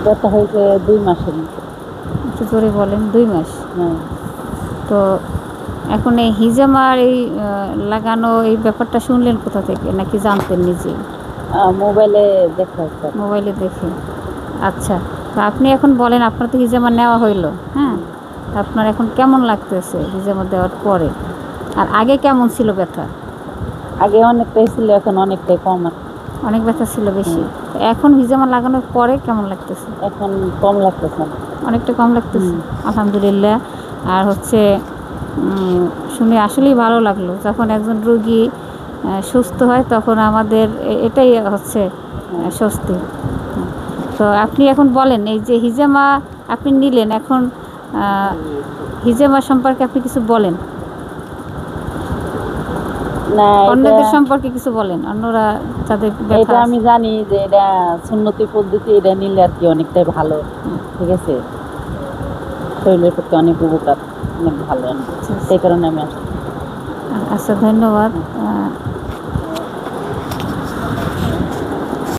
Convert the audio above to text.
ব্যথা হয়েছে 2 মাসের মতো। একটু জোরে বলেন। 2 মাস। হ্যাঁ। তো এখন এই হিজামার এই লাগানো এই ব্যাপারটা শুনলেন কোথা থেকে, নাকি জানতেন নিজেই? মোবাইলে দেখা হচ্ছে। মোবাইলে দেখে। আচ্ছা, তো আপনি এখন বলেন, আপনার তো হিজামা নেওয়া হইলো, হ্যাঁ? হুম। আপনার এখন কেমন লাগতেছে হিজামা দেওয়ার পরে? আর আগে কেমন ছিল ব্যথা? আগে অনেকটাই ছিল, এখন অনেকটাই কম আছে। অনেক ব্যথা ছিল বেশি। হুম। তো এখন হিজামা লাগানোর পরে কেমন লাগতেছে? এখন কম লাগতেছে না। অনেকটা কম লাগতেছে। হুম। আলহামদুলিল্লাহ। আর হচ্ছে শুনে আসলেই ভালো লাগলো, যখন একজন রোগী সুস্থ হয় তখন আমাদের এটাই হচ্ছে হ্যাঁ। স্বস্তি। তো আপনি এখন বলেন, এই যে হিজামা আপনি নিলেন, এখন হিজামা সম্পর্কে আপনি কিছু বলেন, না, এটা অন্যদের সম্পর্কে কিছু বলেন, অন্যরা যাদের ব্যথা এটা আছে। আমি জানি যে এটা সুন্নতি পদ্ধতি, এটা নিলে আর কি অনেকটাই ভালো। ঠিক আছে, শরীরের পক্ষে অনেক উপকার, অনেক ভালো। আচ্ছা সেই কারণে আমি আসছি। আচ্ছা, ধন্যবাদ।